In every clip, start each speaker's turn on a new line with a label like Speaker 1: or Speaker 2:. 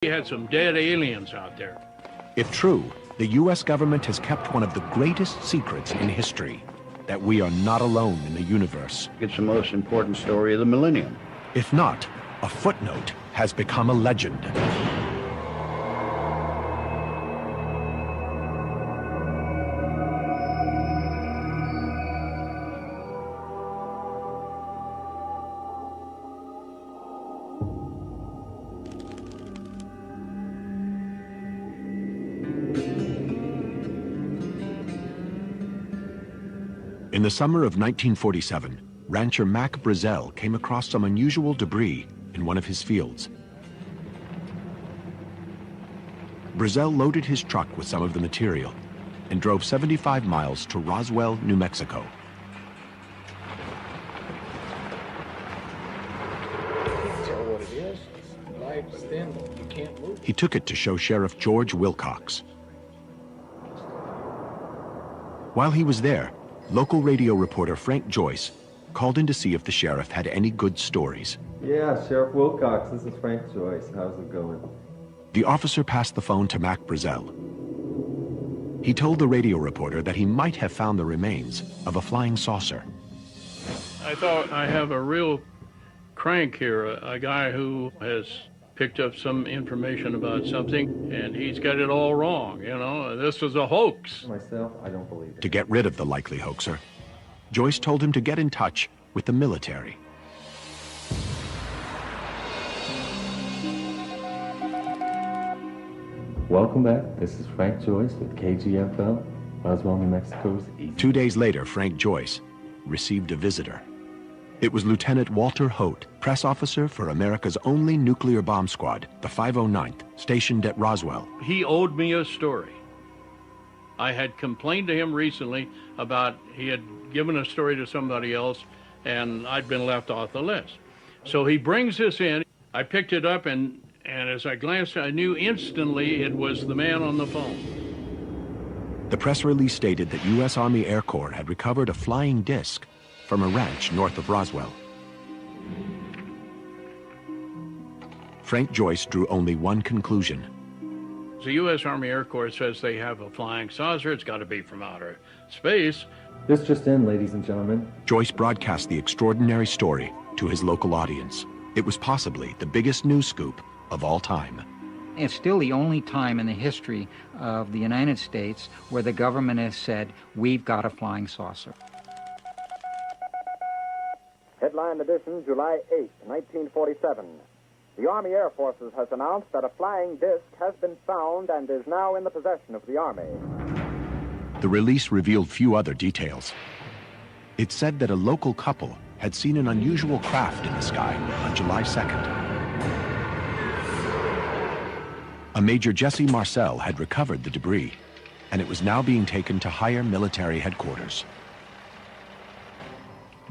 Speaker 1: We had some dead aliens out there.
Speaker 2: If true, the U.S. government has kept one of the greatest secrets in history, that we are not alone in the universe.
Speaker 3: It's the most important story of the millennium.
Speaker 2: If not, a footnote has become a legend. In the summer of 1947, rancher Mac Brazel came across some unusual debris in one of his fields. Brazel loaded his truck with some of the material and drove 75 miles to Roswell, New Mexico.
Speaker 4: Tell what it is. Life's thin, you can't move.
Speaker 2: He took it to show Sheriff George Wilcox. While he was there, local radio reporter Frank Joyce called in to see if the sheriff had any good stories.
Speaker 5: Yeah, Sheriff Wilcox, this is Frank Joyce. How's it going?
Speaker 2: The officer passed the phone to Mac Brazel. He told the radio reporter that he might have found the remains of a flying saucer.
Speaker 1: I thought, I have a real crank here, a guy who has picked up some information about something, and he's got it all wrong, you know. This was a hoax.
Speaker 5: Myself, I don't believe it.
Speaker 2: To get rid of the likely hoaxer, Joyce told him to get in touch with the military.
Speaker 5: Welcome back. This is Frank Joyce with KGFL, Roswell, New Mexico's East.
Speaker 2: 2 days later, Frank Joyce received a visitor. It was Lieutenant Walter Hote, press officer for America's only nuclear bomb squad, the 509th, stationed at Roswell.
Speaker 1: He owed me a story. I had complained to him recently about he had given a story to somebody else, and I'd been left off the list. So he brings this in. I picked it up, and as I glanced, I knew instantly it was the man on the phone.
Speaker 2: The press release stated that U.S. Army Air Corps had recovered a flying disc from a ranch north of Roswell. Frank Joyce drew only one conclusion.
Speaker 1: The U.S. Army Air Corps says they have a flying saucer. It's got to be from outer space.
Speaker 5: This just in, ladies and gentlemen.
Speaker 2: Joyce broadcast the extraordinary story to his local audience. It was possibly the biggest news scoop of all time.
Speaker 6: It's still the only time in the history of the United States where the government has said, we've got a flying saucer.
Speaker 7: Headline edition, July 8, 1947. The Army Air Forces has announced that a flying disc has been found and is now in the possession of the Army.
Speaker 2: The release revealed few other details. It said that a local couple had seen an unusual craft in the sky on July 2nd. A Major Jesse Marcel had recovered the debris, and it was now being taken to higher military headquarters.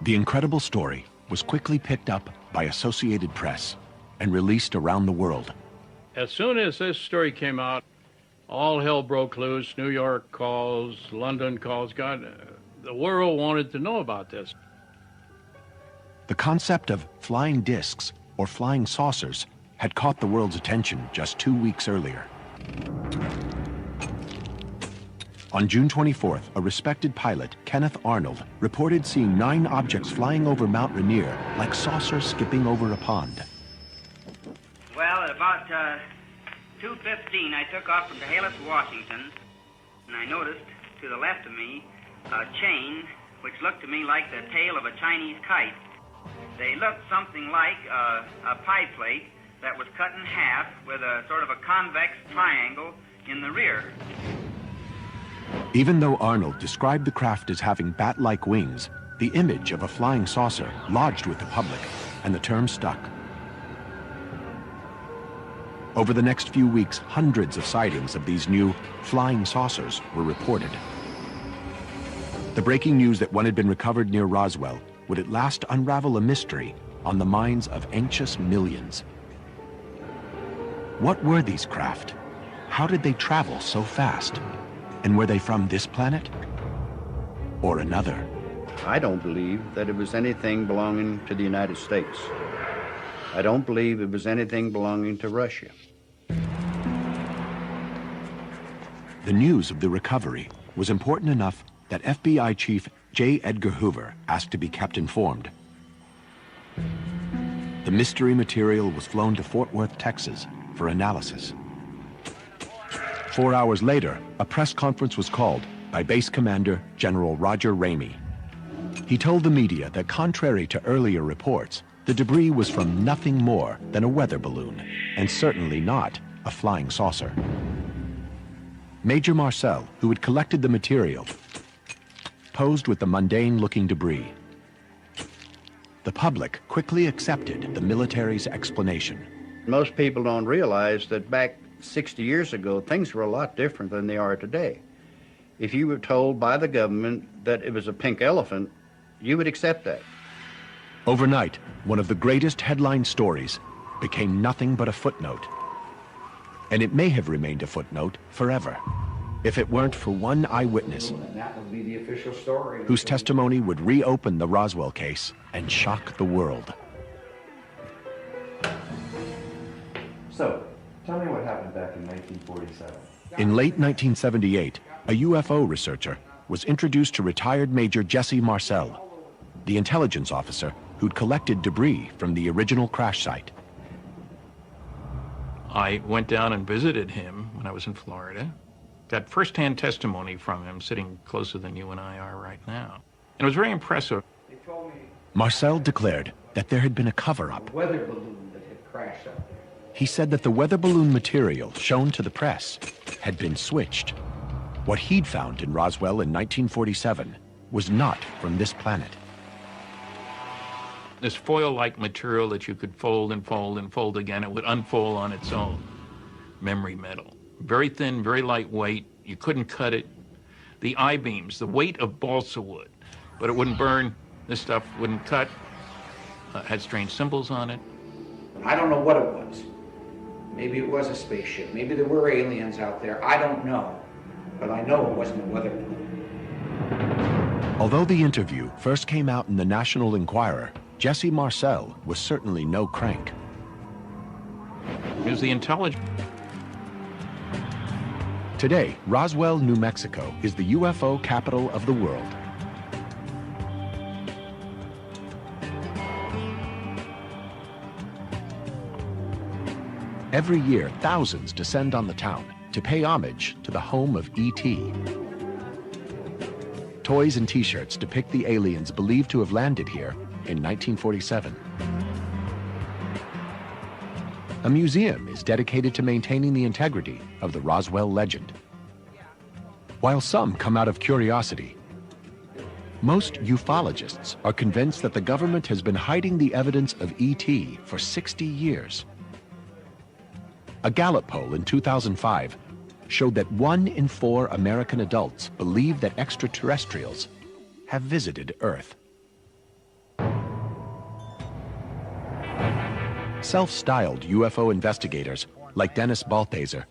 Speaker 2: The incredible story was quickly picked up by Associated Press and released around the world.
Speaker 1: As soon as this story came out, all hell broke loose. New York calls, London calls. God, the world wanted to know about this.
Speaker 2: The concept of flying discs or flying saucers had caught the world's attention just 2 weeks earlier. On June 24th, a respected pilot, Kenneth Arnold, reported seeing 9 objects flying over Mount Rainier like saucers skipping over a pond.
Speaker 8: Well, at about 2:15, I took off from Chehalis, Washington, and I noticed to the left of me a chain which looked to me like the tail of a Chinese kite. They looked something like a pie plate that was cut in half with a sort of a convex triangle in the rear.
Speaker 2: Even though Arnold described the craft as having bat-like wings, the image of a flying saucer lodged with the public, and the term stuck. Over the next few weeks, hundreds of sightings of these new flying saucers were reported. The breaking news that one had been recovered near Roswell would at last unravel a mystery on the minds of anxious millions. What were these craft? How did they travel so fast? And were they from this planet or another?
Speaker 3: I don't believe that it was anything belonging to the United States. I don't believe it was anything belonging to Russia.
Speaker 2: The news of the recovery was important enough that FBI Chief J. Edgar Hoover asked to be kept informed. The mystery material was flown to Fort Worth, Texas, for analysis. 4 hours later, a press conference was called by Base Commander General Roger Ramey. He told the media that contrary to earlier reports, the debris was from nothing more than a weather balloon, and certainly not a flying saucer. Major Marcel, who had collected the material, posed with the mundane-looking debris. The public quickly accepted the military's explanation.
Speaker 3: Most people don't realize that back 60 years ago, things were a lot different than they are today. If you were told by the government that it was a pink elephant, you would accept that.
Speaker 2: Overnight, one of the greatest headline stories became nothing but a footnote. And it may have remained a footnote forever, if it weren't for one eyewitness
Speaker 4: And that would be the official story.
Speaker 2: whose testimony would reopen the Roswell case and shock the world.
Speaker 9: So, tell me what happened back in 1947.
Speaker 2: In late 1978, a UFO researcher was introduced to retired Major Jesse Marcel, the intelligence officer who'd collected debris from the original crash site.
Speaker 1: I went down and visited him when I was in Florida. Got firsthand testimony from him, sitting closer than you and I are right now. And it was very impressive.
Speaker 4: They told me
Speaker 2: Marcel declared that there had been a cover-up.
Speaker 4: a weather balloon that had crashed up there.
Speaker 2: He said that the weather balloon material shown to the press had been switched. What he'd found in Roswell in 1947 was not from this planet.
Speaker 1: This foil-like material that you could fold and fold and fold again, it would unfold on its own. Memory metal. Very thin, very lightweight. You couldn't cut it. The I-beams, the weight of balsa wood, but it wouldn't burn. This stuff wouldn't cut. Had strange symbols on it.
Speaker 4: I don't know what it was. Maybe it was a spaceship. Maybe there were aliens out there. I don't know. But I know it wasn't a weather balloon.
Speaker 2: Although the interview first came out in the National Enquirer, Jesse Marcel was certainly no crank.
Speaker 1: It was the intelligence.
Speaker 2: Today, Roswell, New Mexico is the UFO capital of the world. Every year, thousands descend on the town to pay homage to the home of E.T. Toys and t-shirts depict the aliens believed to have landed here in 1947. A museum is dedicated to maintaining the integrity of the Roswell legend. While some come out of curiosity, most ufologists are convinced that the government has been hiding the evidence of ET for 60 years. A Gallup poll in 2005 showed that 1 in 4 American adults believe that extraterrestrials have visited Earth. Self-styled UFO investigators like Dennis Balthaser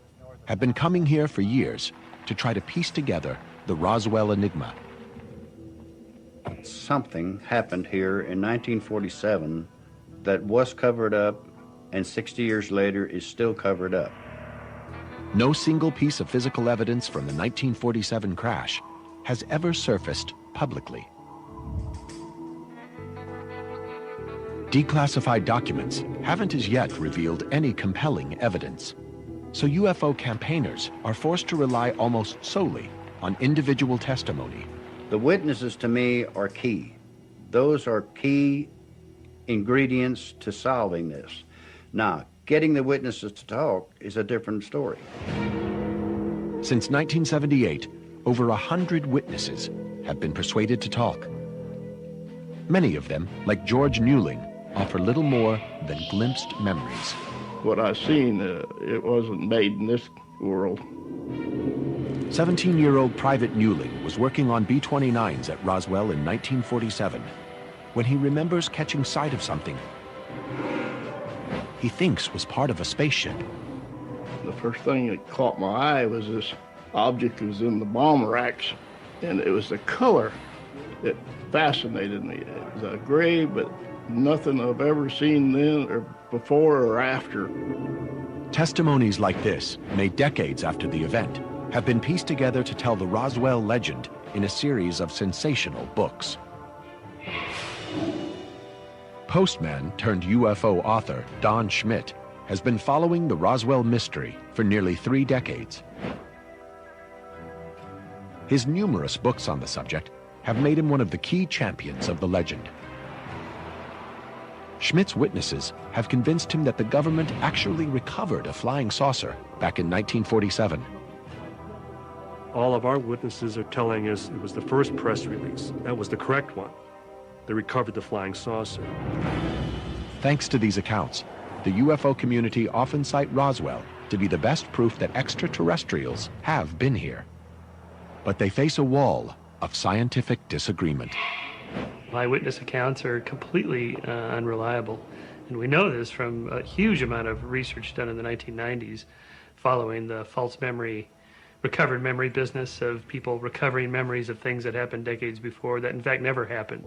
Speaker 2: have been coming here for years to try to piece together the Roswell enigma.
Speaker 3: Something happened here in 1947 that was covered up, and 60 years later is still covered up.
Speaker 2: No single piece of physical evidence from the 1947 crash has ever surfaced publicly. Declassified documents haven't as yet revealed any compelling evidence, so UFO campaigners are forced to rely almost solely on individual testimony.
Speaker 3: The witnesses, to me, are key. Those are key ingredients to solving this. Now, getting the witnesses to talk is a different story.
Speaker 2: Since 1978, over 100 witnesses have been persuaded to talk. Many of them, like George Newling, offer little more than glimpsed memories.
Speaker 10: What I seen, it wasn't made in this world.
Speaker 2: 17-year-old Private Newling was working on B-29s at Roswell in 1947 when he remembers catching sight of something he thinks was part of a spaceship.
Speaker 10: The first thing that caught my eye was this object was in the bomb racks, and it was the color that fascinated me. It was a gray, but nothing I've ever seen then or before or after.
Speaker 2: Testimonies like this, made decades after the event, have been pieced together to tell the Roswell legend in a series of sensational books. Postman turned UFO author Don Schmitt has been following the Roswell mystery for nearly 3 decades. His numerous books on the subject have made him one of the key champions of the legend. Schmitt's witnesses have convinced him that the government actually recovered a flying saucer back in 1947.
Speaker 11: All of our witnesses are telling us it was the first press release. That was the correct one. They recovered the flying saucer.
Speaker 2: Thanks to these accounts, the UFO community often cite Roswell to be the best proof that extraterrestrials have been here. But they face a wall of scientific disagreement.
Speaker 12: Eyewitness accounts are completely unreliable. And we know this from a huge amount of research done in the 1990s following the false memory, recovered memory business of people recovering memories of things that happened decades before that in fact never happened.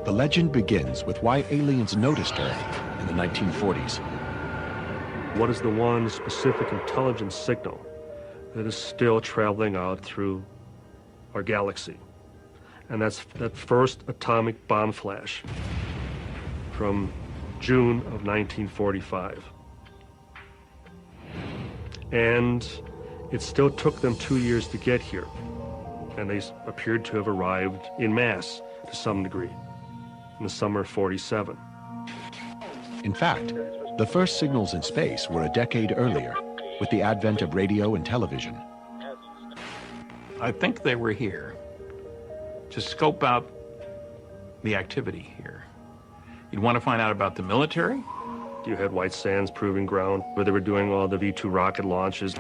Speaker 2: The legend begins with why aliens noticed Earth in the 1940s.
Speaker 11: What is the one specific intelligence signal that is still traveling out through our galaxy? And that's that first atomic bomb flash from June of 1945. And it still took them 2 years to get here. And they appeared to have arrived in mass to some degree in the summer of '47.
Speaker 2: In fact, the first signals in space were a decade earlier with the advent of radio and television.
Speaker 13: I think they were here to scope out the activity here. You'd want to find out about the military.
Speaker 11: You had White Sands Proving Ground, where they were doing all the V-2 rocket launches.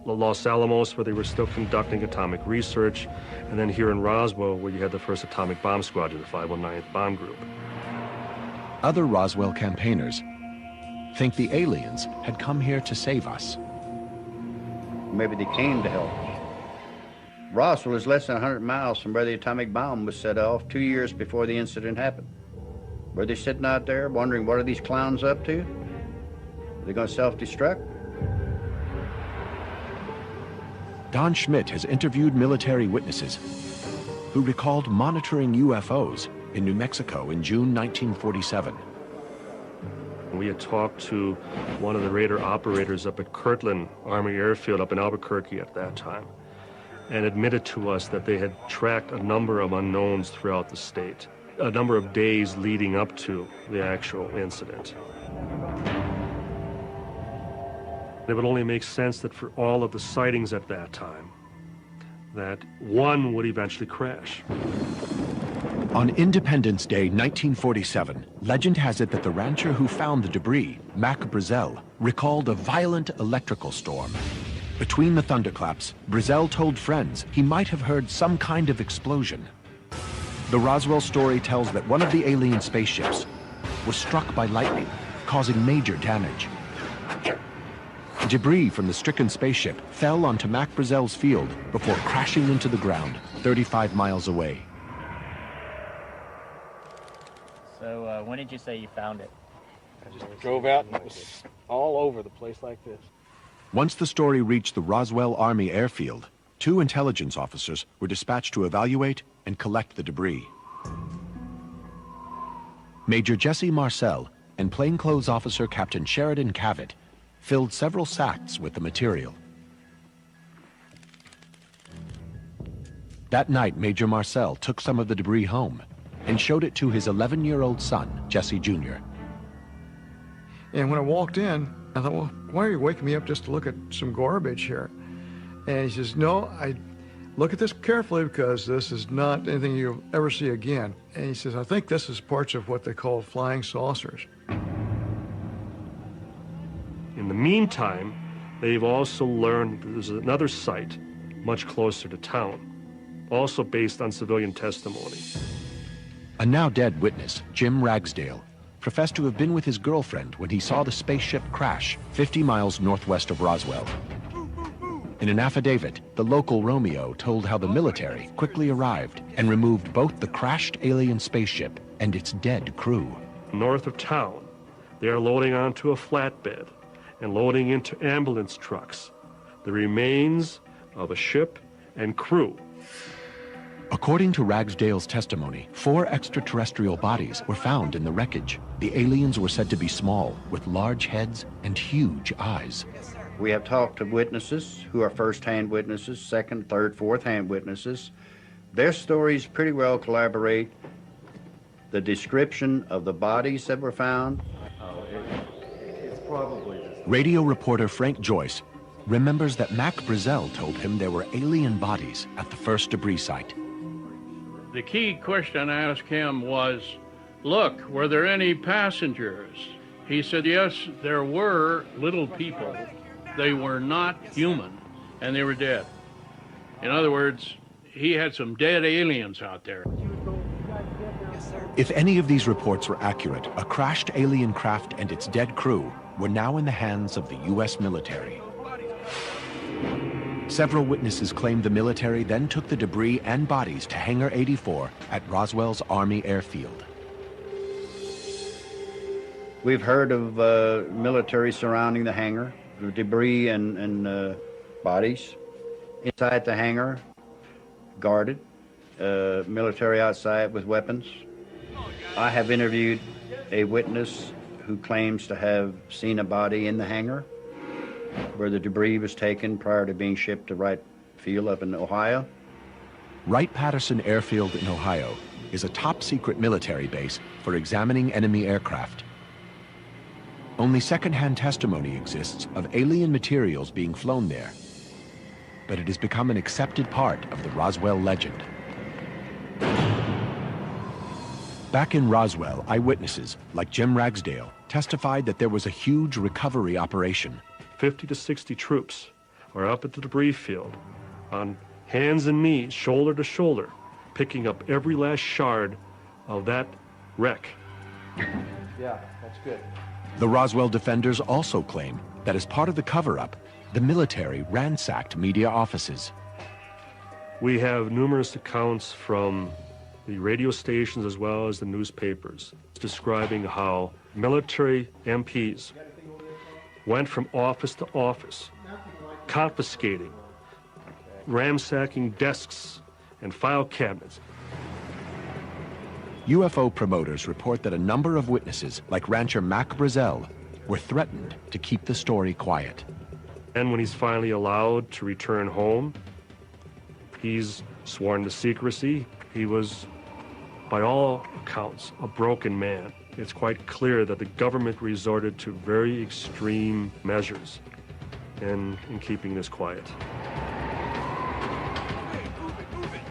Speaker 11: Los Alamos, where they were still conducting atomic research. And then here in Roswell, where you had the first atomic bomb squadron, the 509th Bomb Group.
Speaker 2: Other Roswell campaigners think the aliens had come here to save us.
Speaker 3: Maybe they came to help. Roswell is less than 100 miles from where the atomic bomb was set off 2 years before the incident happened. Were they sitting out there wondering what are these clowns up to? Are they going to self-destruct?
Speaker 2: Don Schmitt has interviewed military witnesses who recalled monitoring UFOs in New Mexico in June 1947.
Speaker 11: We had talked to one of the radar operators up at Kirtland Army Airfield up in Albuquerque at that time, and admitted to us that they had tracked a number of unknowns throughout the state, a number of days leading up to the actual incident. It would only make sense that for all of the sightings at that time, that one would eventually crash.
Speaker 2: On Independence Day 1947, legend has it that the rancher who found the debris, Mac Brazel, recalled a violent electrical storm. Between the thunderclaps, Brazel told friends he might have heard some kind of explosion. The Roswell story tells that one of the alien spaceships was struck by lightning, causing major damage. Debris from the stricken spaceship fell onto Mac Brazel's field before crashing into the ground 35 miles away.
Speaker 14: So when did you say you found it?
Speaker 10: I just drove out and it was all over the place like this.
Speaker 2: Once the story reached the Roswell Army Airfield, 2 intelligence officers were dispatched to evaluate and collect the debris. Major Jesse Marcel and plainclothes officer Captain Sheridan Cavett filled several sacks with the material. That night, Major Marcel took some of the debris home and showed it to his 11-year-old son, Jesse Jr.
Speaker 15: And when I walked in, I thought, well, why are you waking me up just to look at some garbage here? And he says, no, I look at this carefully because this is not anything you'll ever see again. And he says, I think this is parts of what they call flying saucers.
Speaker 11: In the meantime, they've also learned that there's another site much closer to town, also based on civilian testimony.
Speaker 2: A now dead witness, Jim Ragsdale, professed to have been with his girlfriend when he saw the spaceship crash 50 miles northwest of Roswell. In an affidavit, the local Romeo told how the military quickly arrived and removed both the crashed alien spaceship and its dead crew.
Speaker 11: North of town, they are loading onto a flatbed and loading into ambulance trucks the remains of a ship and crew.
Speaker 2: According to Ragsdale's testimony, 4 extraterrestrial bodies were found in the wreckage. The aliens were said to be small, with large heads and huge eyes.
Speaker 3: We have talked to witnesses who are first-hand witnesses, second, third, fourth-hand witnesses. Their stories pretty well collaborate the description of the bodies that were found.
Speaker 9: It's probably this.
Speaker 2: Radio reporter Frank Joyce remembers that Mac Brazel told him there were alien bodies at the first debris site.
Speaker 1: The key question I asked him was, look, were there any passengers? He said, yes, there were little people. They were not human, and they were dead. In other words, he had some dead aliens out there.
Speaker 2: If any of these reports were accurate, a crashed alien craft and its dead crew were now in the hands of the U.S. military. Several witnesses claimed the military then took the debris and bodies to Hangar 84 at Roswell's Army Airfield.
Speaker 3: We've heard of military surrounding the hangar, the debris and bodies. Inside the hangar, guarded, military outside with weapons. I have interviewed a witness who claims to have seen a body in the hangar where the debris was taken prior to being shipped to Wright Field up in Ohio.
Speaker 2: Wright-Patterson Airfield in Ohio is a top-secret military base for examining enemy aircraft. Only second-hand testimony exists of alien materials being flown there, but it has become an accepted part of the Roswell legend. Back in Roswell, eyewitnesses, like Jim Ragsdale, testified that there was a huge recovery operation.
Speaker 11: 50 to 60 troops are up at the debris field on hands and knees, shoulder to shoulder, picking up every last shard of that wreck.
Speaker 9: Yeah, that's good.
Speaker 2: The Roswell defenders also claim that as part of the cover-up, the military ransacked media offices.
Speaker 11: We have numerous accounts from the radio stations as well as the newspapers describing how military MPs went from office to office, confiscating, ransacking desks and file cabinets.
Speaker 2: UFO promoters report that a number of witnesses, like rancher Mac Brazel, were threatened to keep the story quiet.
Speaker 11: And when he's finally allowed to return home, he's sworn to secrecy. He was, by all accounts, a broken man. It's quite clear that the government resorted to very extreme measures in keeping this quiet.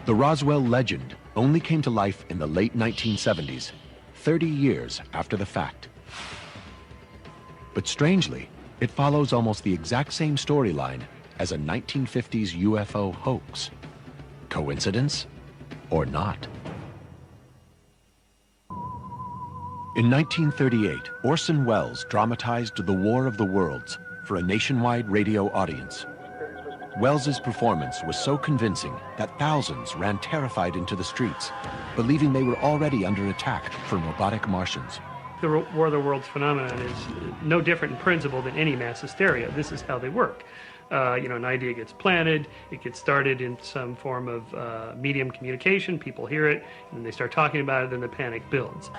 Speaker 2: The Roswell legend only came to life in the late 1970s, 30 years after the fact. But strangely, it follows almost the exact same storyline as a 1950s UFO hoax. Coincidence or not? In 1938, Orson Welles dramatized The War of the Worlds for a nationwide radio audience. Welles's performance was so convincing that thousands ran terrified into the streets, believing they were already under attack from robotic Martians.
Speaker 12: The War of the Worlds phenomenon is no different in principle than any mass hysteria. This is how they work. An idea gets planted, it gets started in some form of medium communication, people hear it, and they start talking about it, then the panic builds.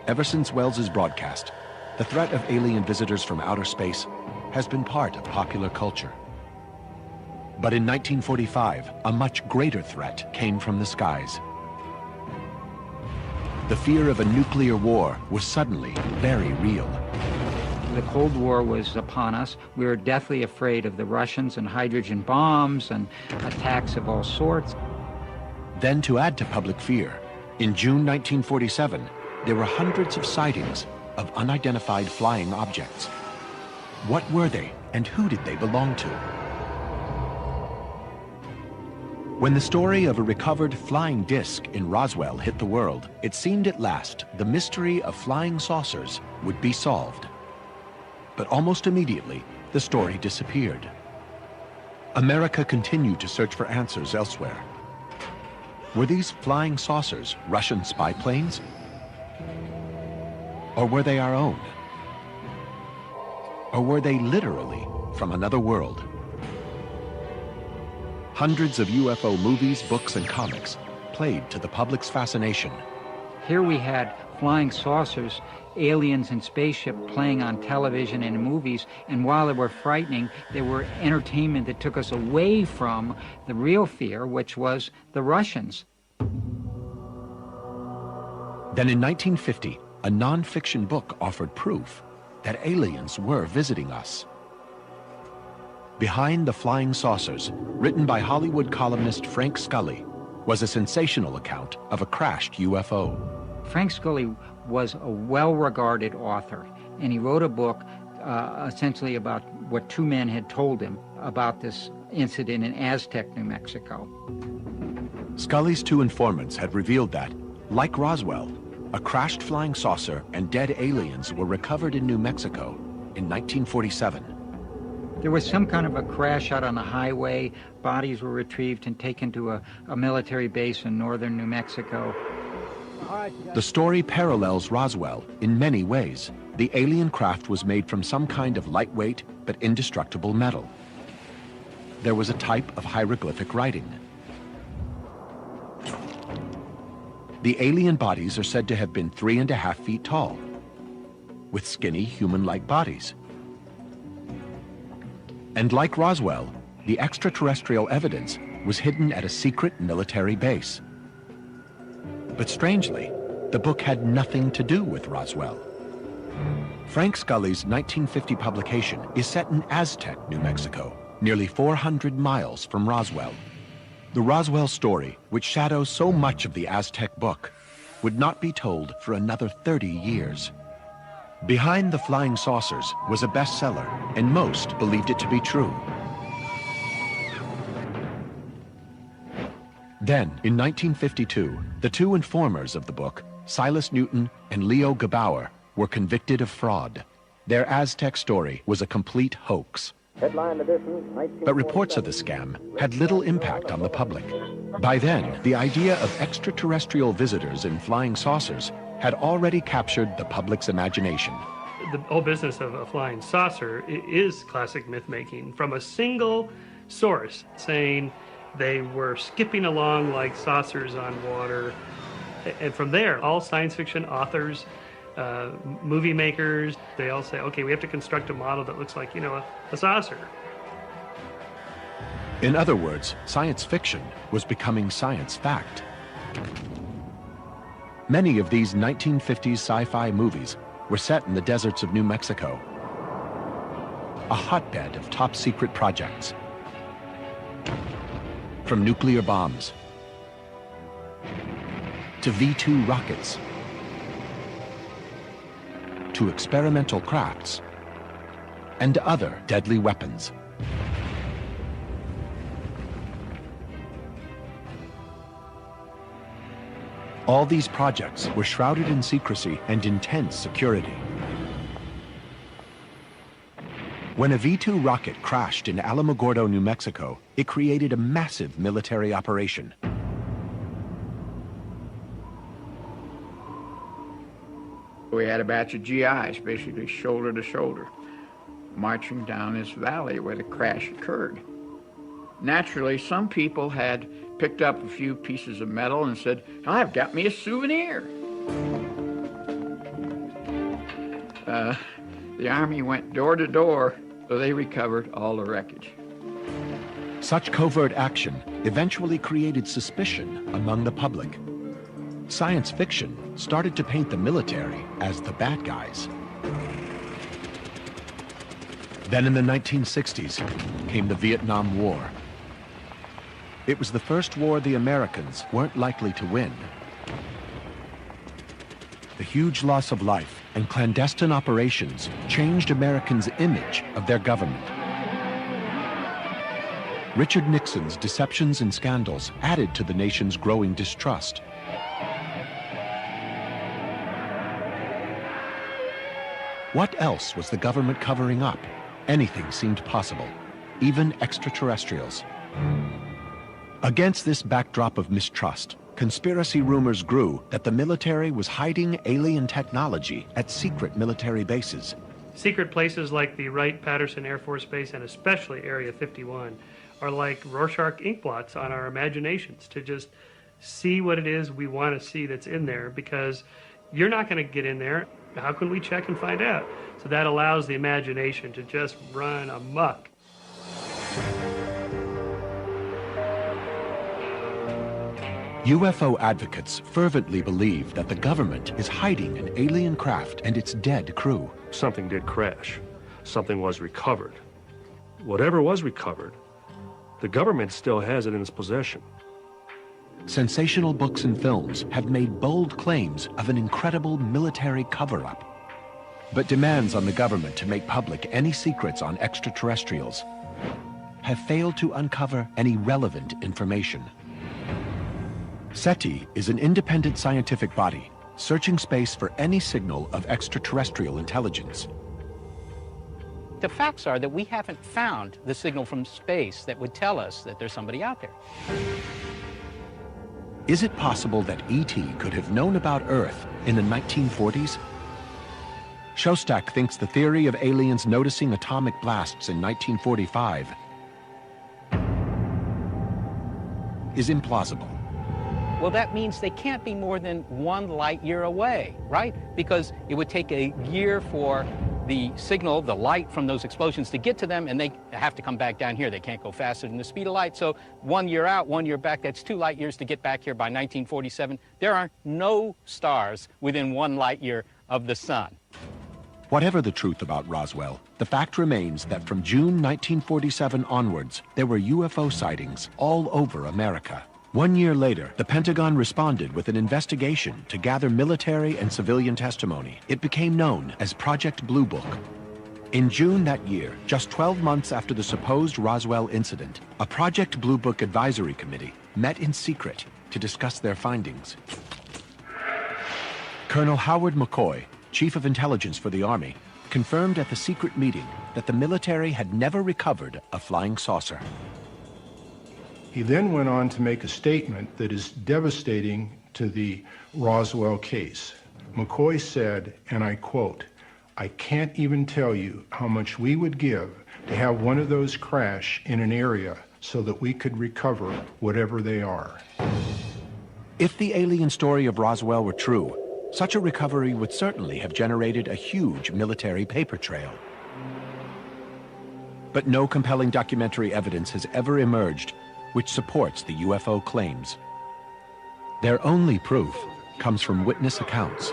Speaker 2: Ever since Welles's broadcast, the threat of alien visitors from outer space has been part of popular culture. But in 1945, a much greater threat came from the skies. The fear of a nuclear war was suddenly very real.
Speaker 6: The Cold War was upon us. We were deathly afraid of the Russians and hydrogen bombs and attacks of all sorts.
Speaker 2: Then, to add to public fear, in June 1947, there were hundreds of sightings of unidentified flying objects. What were they, and who did they belong to? When the story of a recovered flying disc in Roswell hit the world, it seemed at last the mystery of flying saucers would be solved. But almost immediately, the story disappeared. America continued to search for answers elsewhere. Were these flying saucers Russian spy planes? Or were they our own? Or were they literally from another world? Hundreds of UFO movies, books, and comics played to the public's fascination.
Speaker 6: Here we had flying saucers, aliens and spaceship playing on television and movies, and while they were frightening, they were entertainment that took us away from the real fear, which was the Russians.
Speaker 2: Then in 1950, a non-fiction book offered proof that aliens were visiting us. Behind the Flying Saucers, written by Hollywood columnist Frank Scully, was a sensational account of a crashed UFO.
Speaker 6: Frank Scully was a well-regarded author, and he wrote a book essentially about what two men had told him about this incident in Aztec, New Mexico.
Speaker 2: Scully's two informants had revealed that, like Roswell, a crashed flying saucer and dead aliens were recovered in New Mexico in 1947.
Speaker 6: There was some kind of a crash out on the highway. Bodies were retrieved and taken to a military base in northern New Mexico.
Speaker 2: The story parallels Roswell in many ways. The alien craft was made from some kind of lightweight but indestructible metal. There was a type of hieroglyphic writing. The alien bodies are said to have been 3.5 feet tall, with skinny human-like bodies. And like Roswell, the extraterrestrial evidence was hidden at a secret military base. But strangely, the book had nothing to do with Roswell. Frank Scully's 1950 publication is set in Aztec, New Mexico, nearly 400 miles from Roswell. The Roswell story, which shadows so much of the Aztec book, would not be told for another 30 years. Behind the Flying Saucers was a bestseller, and most believed it to be true. Then, in 1952, the two informers of the book, Silas Newton and Leo Gebauer, were convicted of fraud. Their Aztec story was a complete hoax.
Speaker 7: Headline edition,
Speaker 2: But reports of the scam had little impact on the public. By then, the idea of extraterrestrial visitors in flying saucers had already captured the public's imagination.
Speaker 12: The whole business of a flying saucer is classic myth-making from a single source saying they were skipping along like saucers on water. And from there, all science fiction authors, movie makers, they all say, okay, we have to construct a model that looks like, a saucer.
Speaker 2: In other words, science fiction was becoming science fact. Many of these 1950s sci-fi movies were set in the deserts of New Mexico, a hotbed of top-secret projects. From nuclear bombs to V-2 rockets to experimental crafts and other deadly weapons. All these projects were shrouded in secrecy and intense security. When a V-2 rocket crashed in Alamogordo, New Mexico, it created a massive military operation.
Speaker 16: We had a batch of GIs, basically shoulder to shoulder, marching down this valley where the crash occurred. Naturally, some people had picked up a few pieces of metal and said, I've got me a souvenir. The Army went door to door, so they recovered all the wreckage.
Speaker 2: Such covert action eventually created suspicion among the public. Science fiction started to paint the military as the bad guys. Then in the 1960s came the Vietnam War. It was the first war the Americans weren't likely to win. The huge loss of life and clandestine operations changed Americans' image of their government. Richard Nixon's deceptions and scandals added to the nation's growing distrust. What else was the government covering up? Anything seemed possible, even extraterrestrials. Against this backdrop of mistrust, conspiracy rumors grew that the military was hiding alien technology at secret military bases.
Speaker 12: Secret places like the Wright-Patterson Air Force Base and especially Area 51 are like Rorschach ink blots on our imaginations to just see what it is we want to see that's in there, because you're not going to get in there. How can we check and find out? So that allows the imagination to just run amok.
Speaker 2: UFO advocates fervently believe that the government is hiding an alien craft and its dead crew.
Speaker 11: Something did crash. Something was recovered. Whatever was recovered, the government still has it in its possession.
Speaker 2: Sensational books and films have made bold claims of an incredible military cover-up. But demands on the government to make public any secrets on extraterrestrials have failed to uncover any relevant information. SETI is an independent scientific body searching space for any signal of extraterrestrial intelligence.
Speaker 17: The facts are that we haven't found the signal from space that would tell us that there's somebody out there.
Speaker 2: Is it possible that ET could have known about Earth in the 1940s? Shostak thinks the theory of aliens noticing atomic blasts in 1945 is implausible.
Speaker 17: Well, that means they can't be more than 1 light year away, right? Because it would take a year for the signal, the light from those explosions to get to them, and they have to come back down here. They can't go faster than the speed of light. So 1 year out, 1 year back, that's 2 light years to get back here by 1947. There are no stars within 1 light year of the sun.
Speaker 2: Whatever the truth about Roswell, the fact remains that from June 1947 onwards, there were UFO sightings all over America. 1 year later, the Pentagon responded with an investigation to gather military and civilian testimony. It became known as Project Blue Book. In June that year, just 12 months after the supposed Roswell incident, a Project Blue Book advisory committee met in secret to discuss their findings. Colonel Howard McCoy, Chief of Intelligence for the Army, confirmed at the secret meeting that the military had never recovered a flying saucer.
Speaker 18: He then went on to make a statement that is devastating to the Roswell case. McCoy said, and I quote, "I can't even tell you how much we would give to have one of those crash in an area so that we could recover whatever they are."
Speaker 2: If the alien story of Roswell were true, such a recovery would certainly have generated a huge military paper trail. But no compelling documentary evidence has ever emerged which supports the UFO claims. Their only proof comes from witness accounts.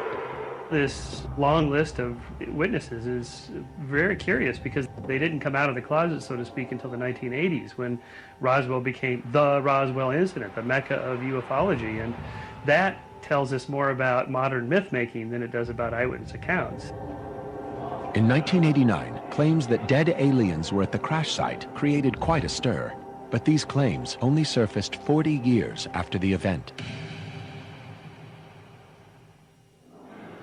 Speaker 12: This long list of witnesses is very curious because they didn't come out of the closet, so to speak, until the 1980s when Roswell became the Roswell incident, the mecca of ufology, and that tells us more about modern myth-making than it does about eyewitness accounts.
Speaker 2: In 1989, claims that dead aliens were at the crash site created quite a stir. But these claims only surfaced 40 years after the event.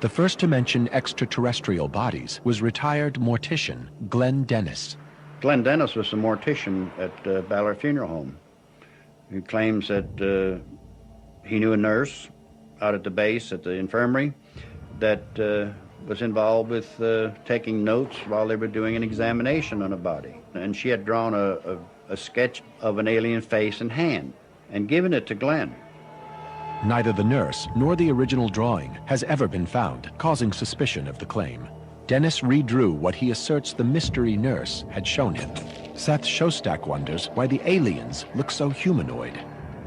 Speaker 2: The first to mention extraterrestrial bodies was retired mortician Glenn Dennis.
Speaker 3: Glenn Dennis was a mortician at Ballard Funeral Home. He claims that he knew a nurse out at the base at the infirmary that was involved with taking notes while they were doing an examination on a body. And she had drawn a sketch of an alien face and hand and given it to Glenn.
Speaker 2: Neither the nurse nor the original drawing has ever been found, causing suspicion of the claim. Dennis redrew what he asserts the mystery nurse had shown him. Seth Shostak wonders why the aliens look so humanoid.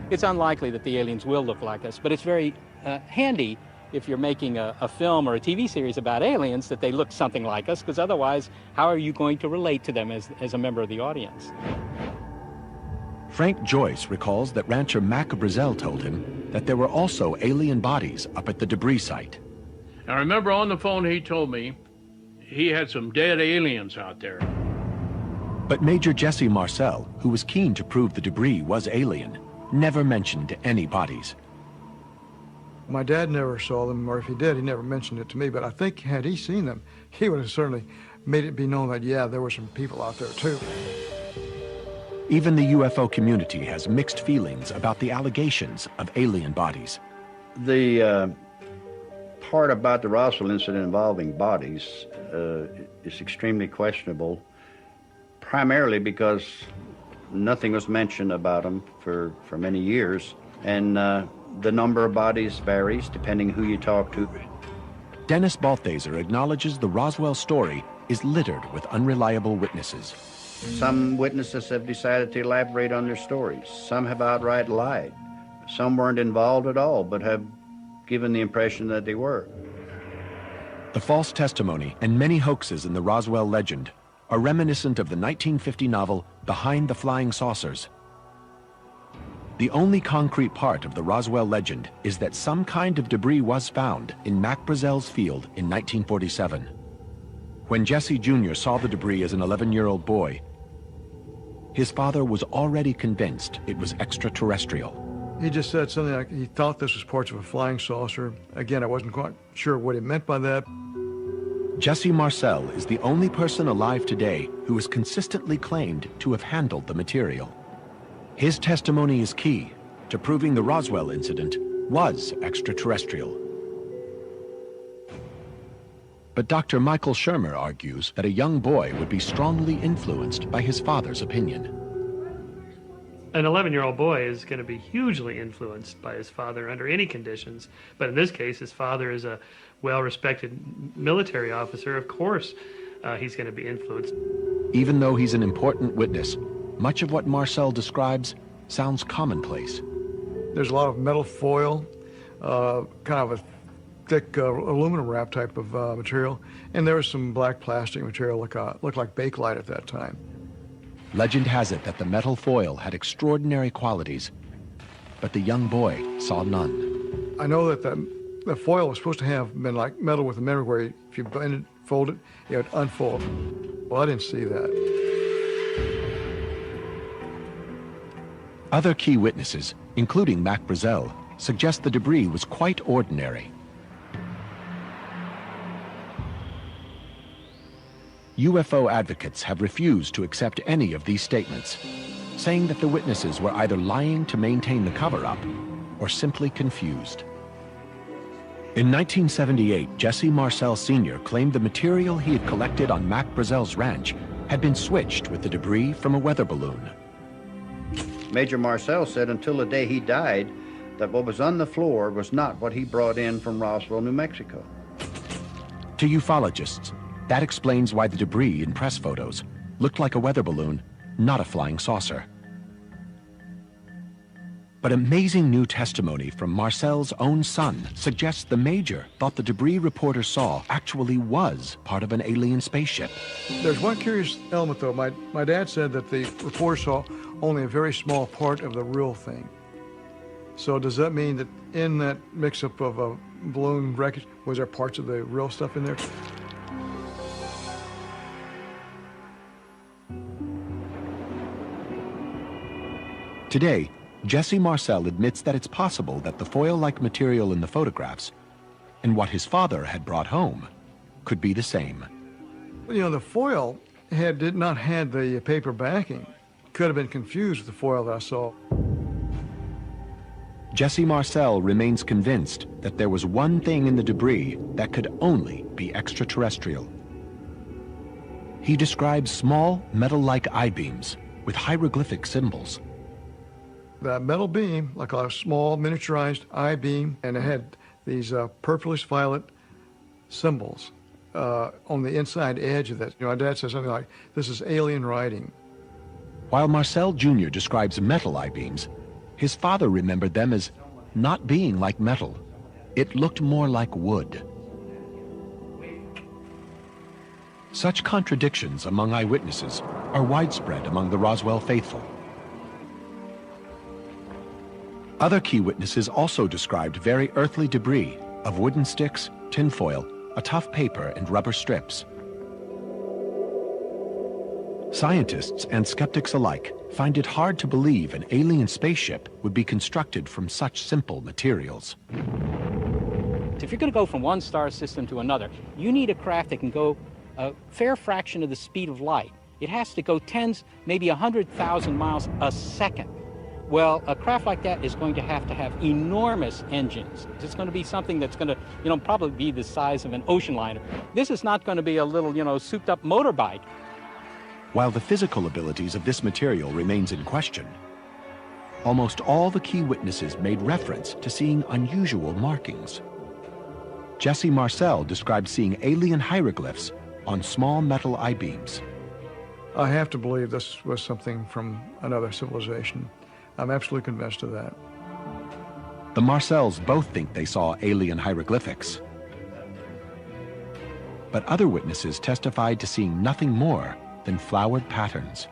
Speaker 17: It's unlikely that the aliens will look like us, but it's very handy if you're making a film or a TV series about aliens that they look something like us, because otherwise, how are you going to relate to them as a member of the audience?
Speaker 2: Frank Joyce recalls that rancher Mac Brazel told him that there were also alien bodies up at the debris site.
Speaker 1: I remember on the phone he told me he had some dead aliens out there.
Speaker 2: But Major Jesse Marcel, who was keen to prove the debris was alien, never mentioned any bodies.
Speaker 15: My dad never saw them, or if he did, he never mentioned it to me, but I think had he seen them, he would have certainly made it be known that, yeah, there were some people out there too.
Speaker 2: Even the UFO community has mixed feelings about the allegations of alien bodies.
Speaker 3: The part about the Roswell incident involving bodies is extremely questionable, primarily because nothing was mentioned about them for many years, and the number of bodies varies depending who you talk to.
Speaker 2: Dennis Balthaser acknowledges the Roswell story is littered with unreliable witnesses.
Speaker 3: Some witnesses have decided to elaborate on their stories. Some have outright lied. Some weren't involved at all, but have given the impression that they were.
Speaker 2: The false testimony and many hoaxes in the Roswell legend are reminiscent of the 1950 novel Behind the Flying Saucers. The only concrete part of the Roswell legend is that some kind of debris was found in Mac Brazel's field in 1947. When Jesse Jr. saw the debris as an 11-year-old boy, his father was already convinced it was extraterrestrial.
Speaker 15: He just said something like he thought this was parts of a flying saucer. Again, I wasn't quite sure what he meant by that.
Speaker 2: Jesse Marcel is the only person alive today who has consistently claimed to have handled the material. His testimony is key to proving the Roswell incident was extraterrestrial. But Dr. Michael Shermer argues that a young boy would be strongly influenced by his father's opinion.
Speaker 12: An 11-year-old boy is going to be hugely influenced by his father under any conditions. But in this case, his father is a well-respected military officer. Of course, he's going to be influenced.
Speaker 2: Even though he's an important witness, much of what Marcel describes sounds commonplace.
Speaker 15: There's a lot of metal foil, kind of a thick aluminum wrap type of material, and there was some black plastic material looked like Bakelite at that time.
Speaker 2: Legend has it that the metal foil had extraordinary qualities, but the young boy saw none.
Speaker 15: I know that the foil was supposed to have been like metal with a memory where if you bend it, fold it, it would unfold. Well, I didn't see that.
Speaker 2: Other key witnesses, including Mac Brazel, suggest the debris was quite ordinary. UFO advocates have refused to accept any of these statements, saying that the witnesses were either lying to maintain the cover-up or simply confused. In 1978, Jesse Marcel Sr. claimed the material he had collected on Mac Brazel's ranch had been switched with the debris from a weather balloon.
Speaker 3: Major Marcel said until the day he died that what was on the floor was not what he brought in from Roswell, New Mexico.
Speaker 2: To ufologists, that explains why the debris in press photos looked like a weather balloon, not a flying saucer. But amazing new testimony from Marcel's own son suggests the Major thought the debris reporters saw actually was part of an alien spaceship.
Speaker 15: There's one curious element, though. My dad said that the reporter saw only a very small part of the real thing. So does that mean that in that mix-up of a balloon wreckage, was there parts of the real stuff in there?
Speaker 2: Today, Jesse Marcel admits that it's possible that the foil-like material in the photographs and what his father had brought home could be the same.
Speaker 15: You know, the foil did not have the paper backing. Could have been confused with the foil that I saw.
Speaker 2: Jesse Marcel remains convinced that there was one thing in the debris that could only be extraterrestrial. He describes small metal-like I-beams with hieroglyphic symbols.
Speaker 15: That metal beam, like a small miniaturized I-beam, and it had these purplish violet symbols on the inside edge of that. You know, my dad said something like, "This is alien writing."
Speaker 2: While Marcel Jr. describes metal I-beams, his father remembered them as not being like metal. It looked more like wood. Such contradictions among eyewitnesses are widespread among the Roswell faithful. Other key witnesses also described very earthly debris of wooden sticks, tinfoil, a tough paper, and rubber strips. Scientists and skeptics alike find it hard to believe an alien spaceship would be constructed from such simple materials.
Speaker 17: If you're going to go from one star system to another, you need a craft that can go a fair fraction of the speed of light. It has to go tens, maybe 100,000 miles a second. Well, a craft like that is going to have enormous engines. It's going to be something that's going to, probably be the size of an ocean liner. This is not going to be a little, souped-up motorbike.
Speaker 2: While the physical abilities of this material remains in question, almost all the key witnesses made reference to seeing unusual markings. Jesse Marcel described seeing alien hieroglyphs on small metal I-beams.
Speaker 15: I have to believe this was something from another civilization. I'm absolutely convinced of that.
Speaker 2: The Marcels both think they saw alien hieroglyphics. But other witnesses testified to seeing nothing more than flowered patterns.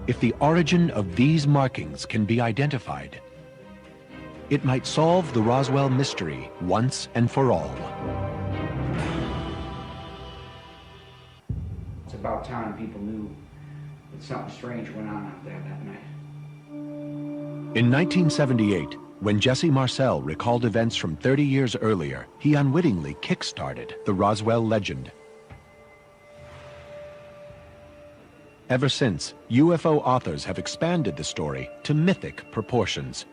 Speaker 2: If the origin of these markings can be identified, it might solve the Roswell mystery once and for all.
Speaker 4: It's about time people knew that something strange went on out there that night.
Speaker 2: In 1978, when Jesse Marcel recalled events from 30 years earlier, he unwittingly kick-started the Roswell legend. Ever since, UFO authors have expanded the story to mythic proportions.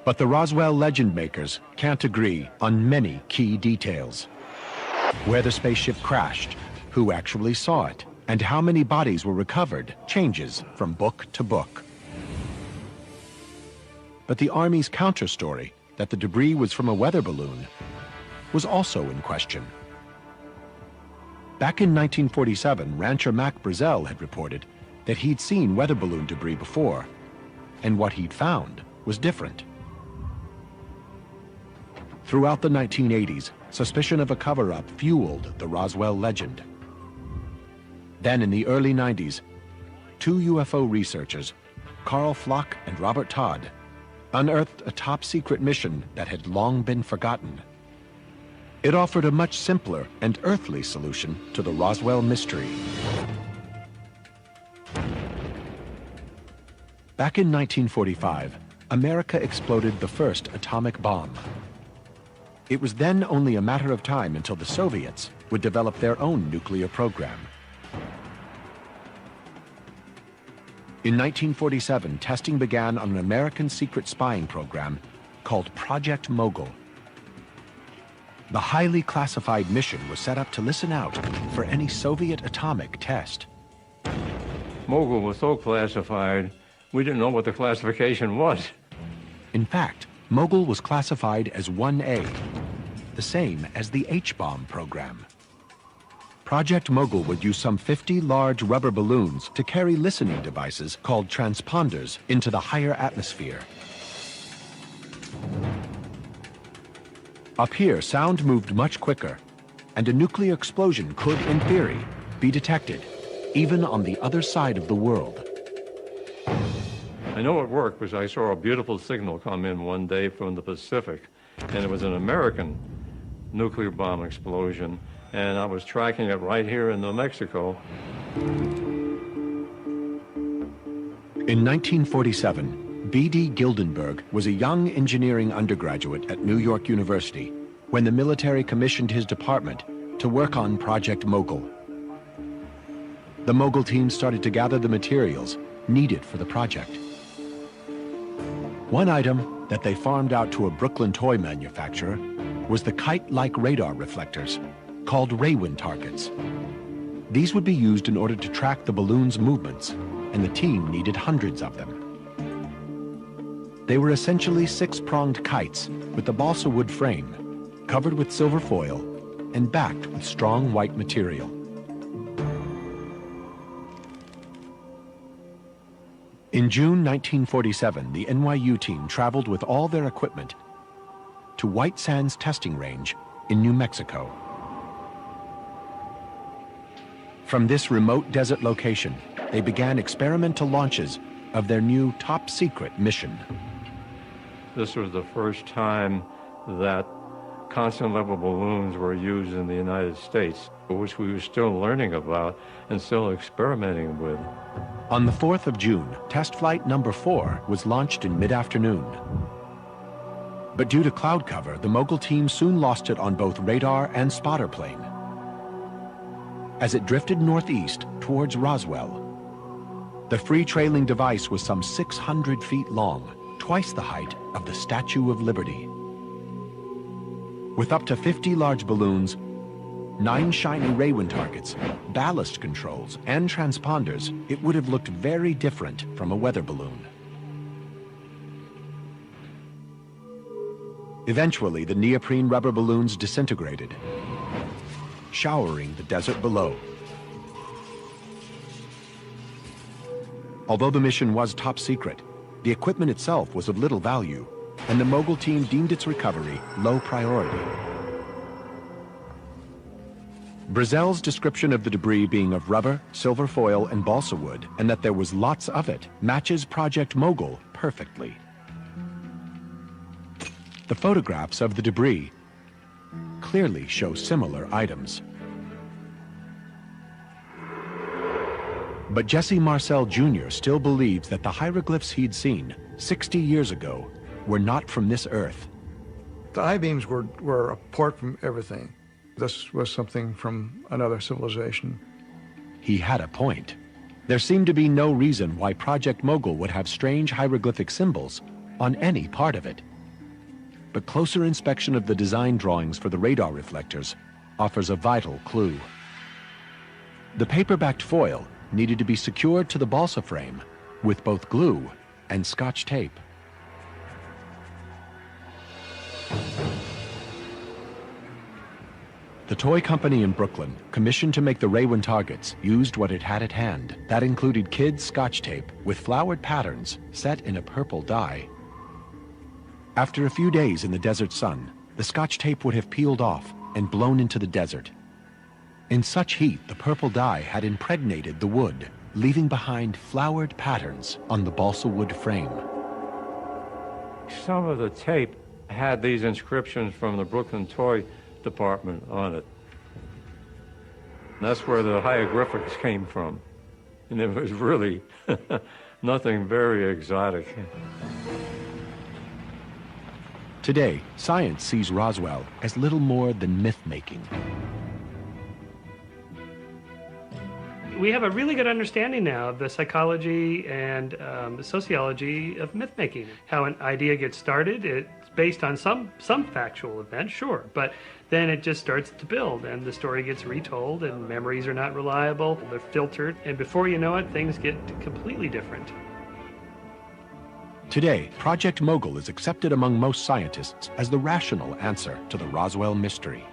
Speaker 2: But the Roswell legend makers can't agree on many key details. Where the spaceship crashed, who actually saw it, and how many bodies were recovered changes from book to book. But the Army's counter-story that the debris was from a weather balloon was also in question. Back in 1947, rancher Mac Brazel had reported that he'd seen weather balloon debris before, and what he'd found was different. Throughout the 1980s, suspicion of a cover-up fueled the Roswell legend. Then in the early 90s, two UFO researchers, Carl Flock and Robert Todd, unearthed a top-secret mission that had long been forgotten. It offered a much simpler and earthly solution to the Roswell mystery. Back in 1945, America exploded the first atomic bomb. It was then only a matter of time until the Soviets would develop their own nuclear program. In 1947, testing began on an American secret spying program called Project Mogul. The highly classified mission was set up to listen out for any Soviet atomic test.
Speaker 19: Mogul was so classified, we didn't know what the classification was.
Speaker 2: In fact, Mogul was classified as 1A, the same as the H-bomb program. Project Mogul would use some 50 large rubber balloons to carry listening devices called transponders into the higher atmosphere. Up here, sound moved much quicker, and a nuclear explosion could, in theory, be detected, even on the other side of the world.
Speaker 19: I know it worked because I saw a beautiful signal come in one day from the Pacific, and it was an American nuclear bomb explosion, and I was tracking it right here in New Mexico.
Speaker 2: In 1947, B.D. Gildenberg was a young engineering undergraduate at New York University when the military commissioned his department to work on Project Mogul. The Mogul team started to gather the materials needed for the project. One item that they farmed out to a Brooklyn toy manufacturer was the kite-like radar reflectors, called Raywin targets. These would be used in order to track the balloon's movements, and the team needed hundreds of them. They were essentially six-pronged kites with a balsa wood frame, covered with silver foil, and backed with strong white material. In June 1947, the NYU team traveled with all their equipment to White Sands Testing Range in New Mexico. From this remote desert location, they began experimental launches of their new top-secret mission.
Speaker 19: This was the first time that constant level balloons were used in the United States, which we were still learning about and still experimenting with.
Speaker 2: On the 4th of June, test flight number 4 was launched in mid-afternoon. But due to cloud cover, the Mogul team soon lost it on both radar and spotter plane. As it drifted northeast towards Roswell, The free-trailing device was some 600 feet long, twice the height of the Statue of Liberty. With up to 50 large balloons, 9 shiny Raywin targets, ballast controls, and transponders, it would have looked very different from a weather balloon. Eventually, the neoprene rubber balloons disintegrated, showering the desert below. Although the mission was top secret, the equipment itself was of little value, and the Mogul team deemed its recovery low priority. Brazel's description of the debris being of rubber, silver foil, and balsa wood, and that there was lots of it, matches Project Mogul perfectly. The photographs of the debris clearly show similar items. But Jesse Marcel Jr. still believes that the hieroglyphs he'd seen 60 years ago were not from this earth.
Speaker 15: The I-beams were apart from everything. This was something from another civilization.
Speaker 2: He had a point. There seemed to be no reason why Project Mogul would have strange hieroglyphic symbols on any part of it. But closer inspection of the design drawings for the radar reflectors offers a vital clue. The paper-backed foil needed to be secured to the balsa frame with both glue and Scotch tape. The toy company in Brooklyn, commissioned to make the Raywin targets, used what it had at hand. That included kids' Scotch tape with flowered patterns set in a purple dye. After a few days in the desert sun, the Scotch tape would have peeled off and blown into the desert. In such heat, the purple dye had impregnated the wood, leaving behind flowered patterns on the balsa wood frame.
Speaker 19: Some of the tape had these inscriptions from the Brooklyn toy department on it. That's where the hieroglyphics came from. And it was really nothing very exotic.
Speaker 2: Today, science sees Roswell as little more than myth-making.
Speaker 12: We have a really good understanding now of the psychology and the sociology of myth-making. How an idea gets started, it's based on some factual event, sure, but then it just starts to build, and the story gets retold, and memories are not reliable, they're filtered, and before you know it, things get completely different.
Speaker 2: Today, Project Mogul is accepted among most scientists as the rational answer to the Roswell mystery.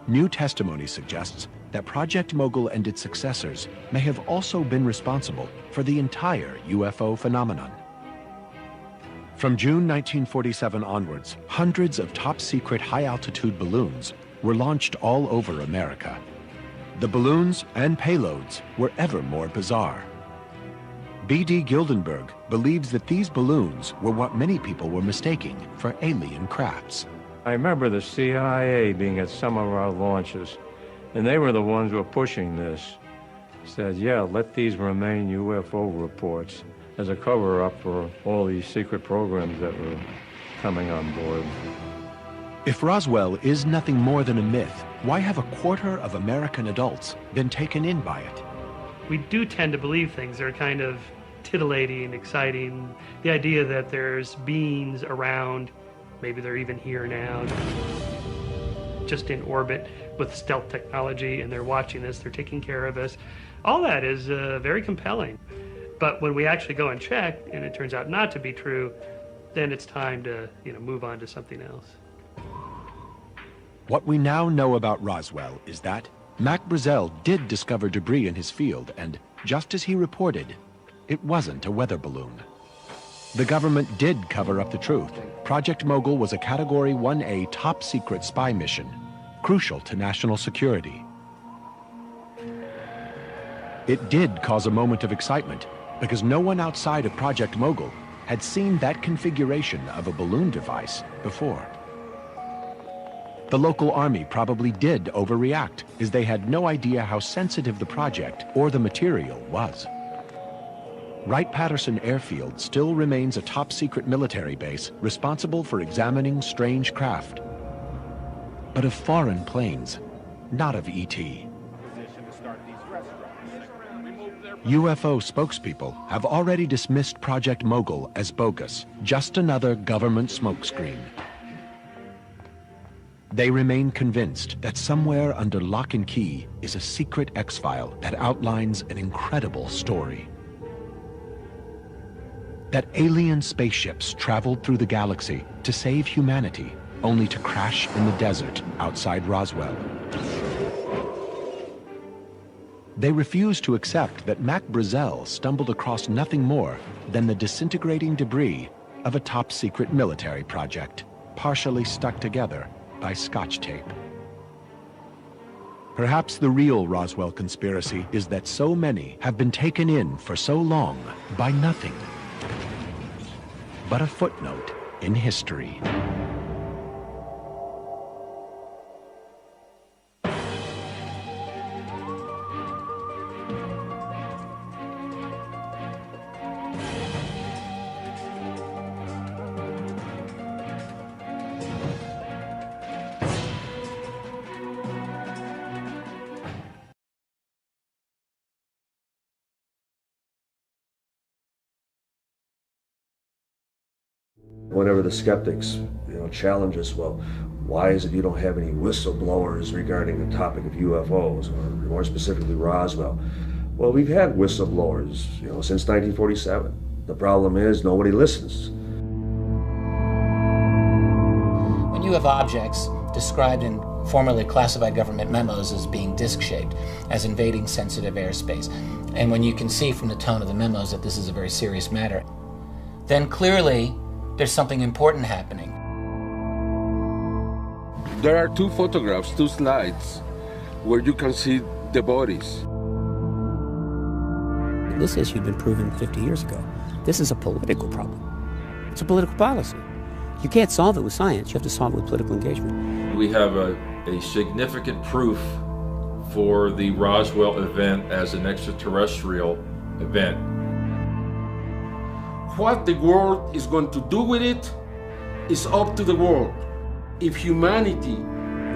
Speaker 2: New testimony suggests that Project Mogul and its successors may have also been responsible for the entire UFO phenomenon. From June 1947 onwards, hundreds of top-secret high-altitude balloons were launched all over America. The balloons and payloads were ever more bizarre. B.D. Gildenberg believes that these balloons were what many people were mistaking for alien crafts.
Speaker 19: I remember the CIA being at some of our launches, and they were the ones who were pushing this. Said, yeah, let these remain UFO reports as a cover-up for all these secret programs that were coming on board.
Speaker 2: If Roswell is nothing more than a myth, why have a quarter of American adults been taken in by it?
Speaker 12: We do tend to believe things that are kind of titillating, exciting. The idea that there's beings around, maybe they're even here now, just in orbit with stealth technology, and they're watching us, they're taking care of us. All that is very compelling. But when we actually go and check, and it turns out not to be true, then it's time to move on to something else.
Speaker 2: What we now know about Roswell is that Mac Brazel did discover debris in his field, and just as he reported, it wasn't a weather balloon. The government did cover up the truth. Project Mogul was a Category 1A top-secret spy mission, crucial to national security. It did cause a moment of excitement, because no one outside of Project Mogul had seen that configuration of a balloon device before. The local army probably did overreact, as they had no idea how sensitive the project or the material was. Wright-Patterson Airfield still remains a top-secret military base responsible for examining strange craft, but of foreign planes, not of ET. UFO spokespeople have already dismissed Project Mogul as bogus, just another government smokescreen. They remain convinced that somewhere under lock and key is a secret X-file that outlines an incredible story. That alien spaceships traveled through the galaxy to save humanity, only to crash in the desert outside Roswell. They refuse to accept that Mac Brazel stumbled across nothing more than the disintegrating debris of a top-secret military project, partially stuck together by Scotch tape. Perhaps the real Roswell conspiracy is that so many have been taken in for so long by nothing but a footnote in history.
Speaker 20: Whenever the skeptics, challenge us, well, why is it you don't have any whistleblowers regarding the topic of UFOs, or more specifically Roswell? Well, we've had whistleblowers, since 1947. The problem is nobody listens.
Speaker 21: When you have objects described in formerly classified government memos as being disc-shaped, as invading sensitive airspace, and when you can see from the tone of the memos that this is a very serious matter, then clearly there's something important happening.
Speaker 22: There are two photographs, two slides, where you can see the bodies.
Speaker 23: This issue had been proven 50 years ago. This is a political problem. It's a political policy. You can't solve it with science. You have to solve it with political engagement.
Speaker 24: We have a significant proof for the Roswell event as an extraterrestrial event.
Speaker 22: What the world is going to do with it is up to the world. If humanity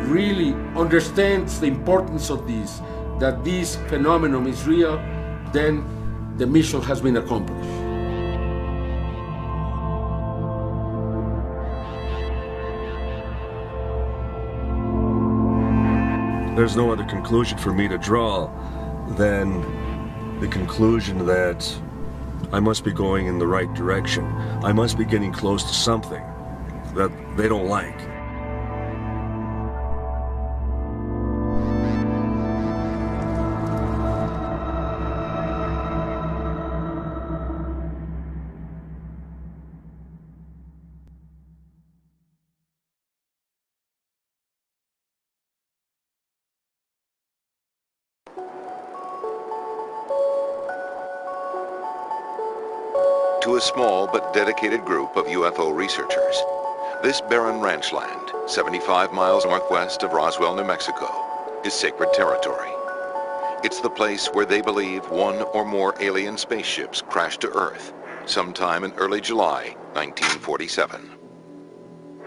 Speaker 22: really understands the importance of this, that this phenomenon is real, then the mission has been accomplished.
Speaker 20: There's no other conclusion for me to draw than the conclusion that I must be going in the right direction. I must be getting close to something that they don't like.
Speaker 25: To a small but dedicated group of UFO researchers, this barren ranch land, 75 miles northwest of Roswell, New Mexico, is sacred territory. It's the place where they believe one or more alien spaceships crashed to Earth sometime in early July 1947.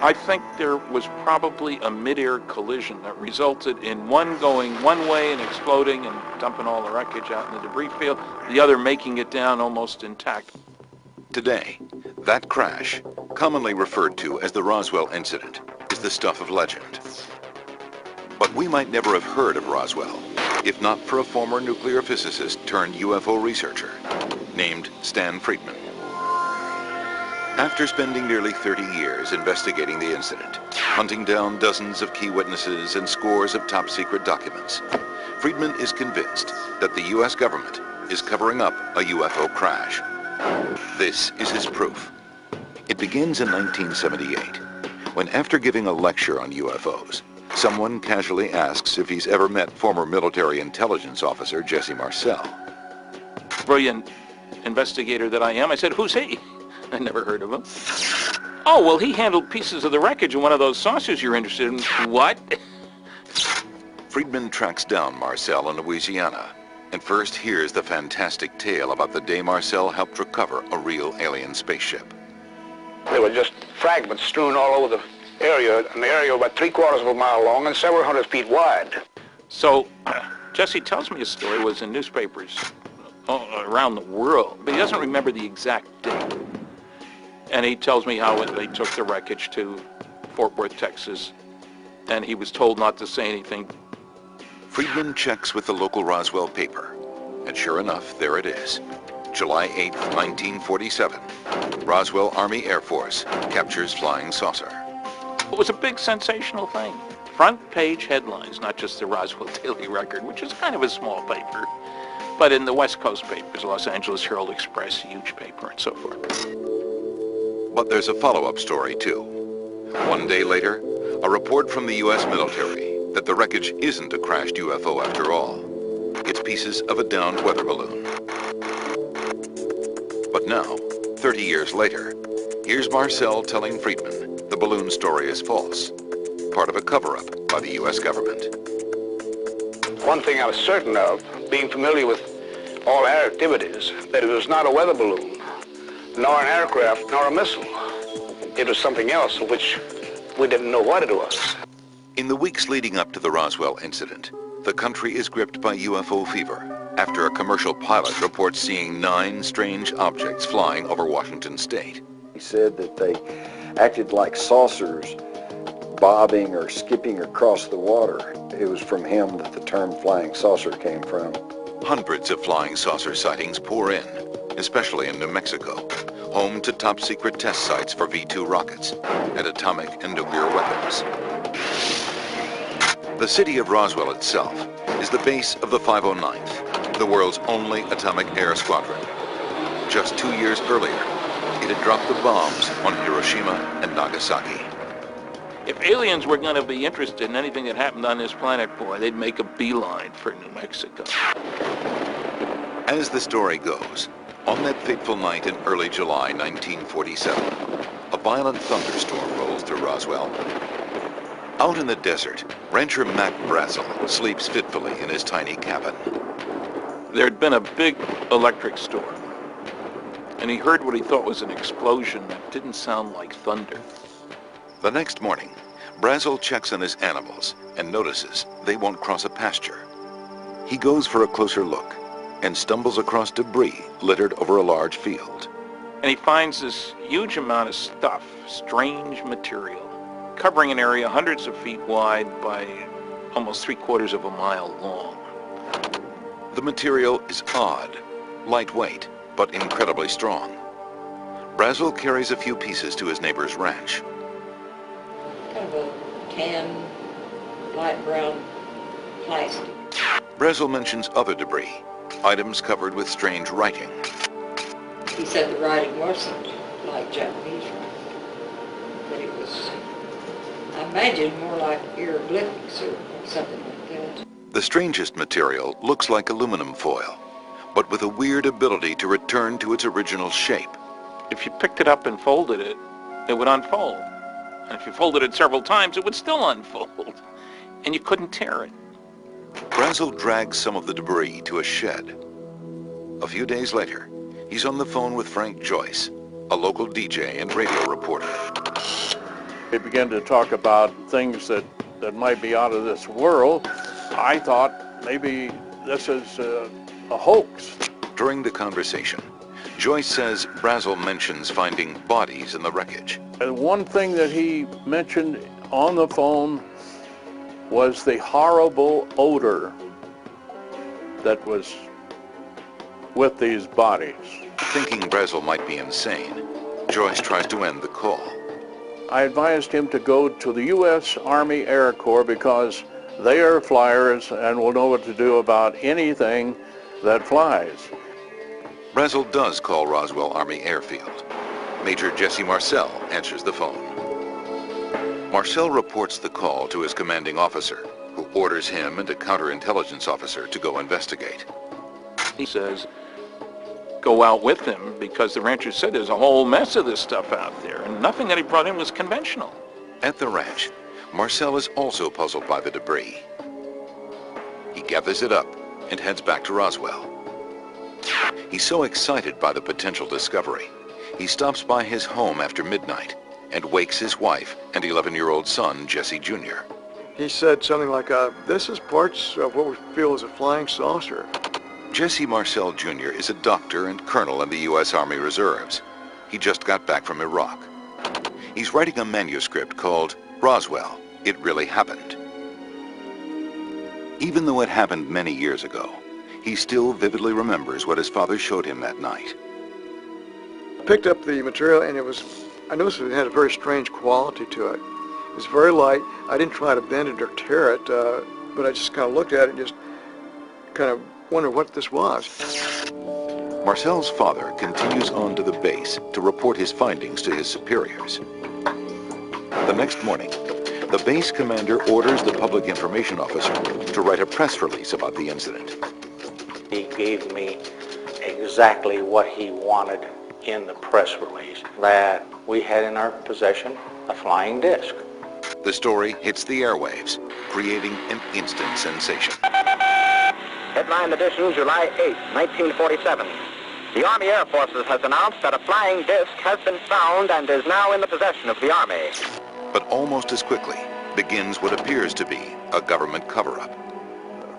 Speaker 13: I think there was probably a mid-air collision that resulted in one going one way and exploding and dumping all the wreckage out in the debris field, the other making it down almost intact.
Speaker 25: Today, that crash, commonly referred to as the Roswell incident, is the stuff of legend. But we might never have heard of Roswell if not for a former nuclear physicist turned UFO researcher named Stan Friedman. After spending nearly 30 years investigating the incident, hunting down dozens of key witnesses and scores of top-secret documents, Friedman is convinced that the U.S. government is covering up a UFO crash. This is his proof. It begins in 1978, when after giving a lecture on UFOs, someone casually asks if he's ever met former military intelligence officer Jesse Marcel.
Speaker 13: Brilliant investigator that I am, I said, "Who's he?" I never heard of him. "Oh, well, he handled pieces of the wreckage in one of those saucers you're interested in." What?
Speaker 25: Friedman tracks down Marcel in Louisiana and first hears the fantastic tale about the day Marcel helped recover a real alien spaceship.
Speaker 26: There were just fragments strewn all over the area, an area about 3/4 of a mile long and several hundred feet wide.
Speaker 13: So, Jesse tells me his story was in newspapers around the world, but he doesn't remember the exact date. And he tells me how they took the wreckage to Fort Worth, Texas, and he was told not to say anything.
Speaker 25: Friedman checks with the local Roswell paper, and sure enough, there it is. July 8, 1947. Roswell Army Air Force captures flying saucer.
Speaker 13: It was a big sensational thing. Front page headlines, not just the Roswell Daily Record, which is kind of a small paper, but in the West Coast papers, Los Angeles Herald Express, huge paper, and so forth.
Speaker 25: But there's a follow-up story, too. One day later, a report from the U.S. military that the wreckage isn't a crashed UFO after all. It's pieces of a downed weather balloon. But now, 30 years later, here's Marcel telling Friedman the balloon story is false, part of a cover-up by the U.S. government.
Speaker 26: One thing I was certain of, being familiar with all air activities, that it was not a weather balloon, nor an aircraft, nor a missile. It was something else, which we didn't know what it was.
Speaker 25: In the weeks leading up to the Roswell incident, the country is gripped by UFO fever after a commercial pilot reports seeing 9 strange objects flying over Washington state.
Speaker 5: He said that they acted like saucers bobbing or skipping across the water. It was from him that the term flying saucer came from.
Speaker 25: Hundreds of flying saucer sightings pour in, especially in New Mexico, home to top-secret test sites for V-2 rockets and atomic and nuclear weapons. The city of Roswell itself is the base of the 509th, the world's only atomic air squadron. Just 2 years earlier, it had dropped the bombs on Hiroshima and Nagasaki.
Speaker 13: If aliens were going to be interested in anything that happened on this planet, boy, they'd make a beeline for New Mexico.
Speaker 25: As the story goes, on that fateful night in early July 1947, a violent thunderstorm rolls through Roswell. Out in the desert, rancher Mac Brazel sleeps fitfully in his tiny cabin.
Speaker 13: There'd been a big electric storm, and he heard what he thought was an explosion that didn't sound like thunder.
Speaker 25: The next morning, Brazel checks on his animals and notices they won't cross a pasture. He goes for a closer look and stumbles across debris littered over a large field.
Speaker 13: And he finds this huge amount of stuff, strange material, covering an area hundreds of feet wide by almost 3/4 of a mile long.
Speaker 25: The material is odd, lightweight, but incredibly strong. Brazel carries a few pieces to his neighbor's ranch.
Speaker 6: Kind of a tan, light brown plastic.
Speaker 25: Brazel mentions other debris, items covered with strange writing.
Speaker 6: He said the writing wasn't like Japanese writing, but it was, I imagine, more like hieroglyphics or something like that.
Speaker 25: The strangest material looks like aluminum foil, but with a weird ability to return to its original shape.
Speaker 13: If you picked it up and folded it, it would unfold. And if you folded it several times, it would still unfold. And you couldn't tear it.
Speaker 25: Brazel drags some of the debris to a shed. A few days later, he's on the phone with Frank Joyce, a local DJ and radio reporter.
Speaker 1: They began to talk about things that might be out of this world. I thought maybe this is a hoax.
Speaker 25: During the conversation, Joyce says Brazel mentions finding bodies in the wreckage.
Speaker 1: And one thing that he mentioned on the phone was the horrible odor that was with these bodies.
Speaker 25: Thinking Brazel might be insane, Joyce tries to end the call.
Speaker 1: I advised him to go to the U.S. Army Air Corps because they are flyers and will know what to do about anything that flies.
Speaker 25: Brazel does call Roswell Army Airfield. Major Jesse Marcel answers the phone. Marcel reports the call to his commanding officer, who orders him and a counterintelligence officer to go investigate.
Speaker 13: He says, go out with him because the rancher said there's a whole mess of this stuff out there, and nothing that he brought in was conventional.
Speaker 25: At the ranch, Marcel is also puzzled by the debris. He gathers it up and heads back to Roswell. He's so excited by the potential discovery, he stops by his home after midnight and wakes his wife and 11-year-old son, Jesse Jr.
Speaker 15: He said something like, this is parts of what we feel is a flying saucer.
Speaker 25: Jesse Marcel Jr. is a doctor and colonel in the U.S. Army Reserves. He just got back from Iraq. He's writing a manuscript called Roswell, It Really Happened. Even though it happened many years ago, he still vividly remembers what his father showed him that night.
Speaker 15: I picked up the material and I noticed it had a very strange quality to it. It was very light. I didn't try to bend it or tear it, but I just kind of looked at it and just kind of wondered what this was.
Speaker 25: Marcel's father continues on to the base to report his findings to his superiors. The next morning, the base commander orders the public information officer to write a press release about the incident.
Speaker 7: He gave me exactly what he wanted in the press release, that we had in our possession a flying disc.
Speaker 25: The story hits the airwaves, creating an instant sensation.
Speaker 8: Headline edition, July 8, 1947. The Army Air Forces has announced that a flying disc has been found and is now in the possession of the Army.
Speaker 25: But almost as quickly begins what appears to be a government cover-up.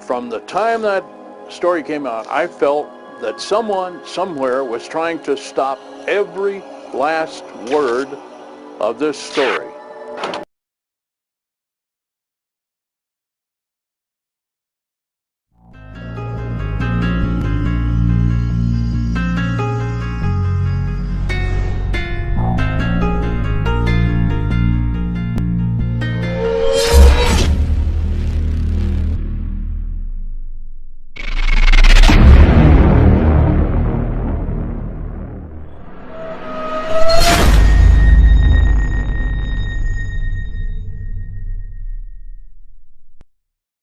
Speaker 1: From the time that story came out, I felt that someone somewhere was trying to stop every last word of this story.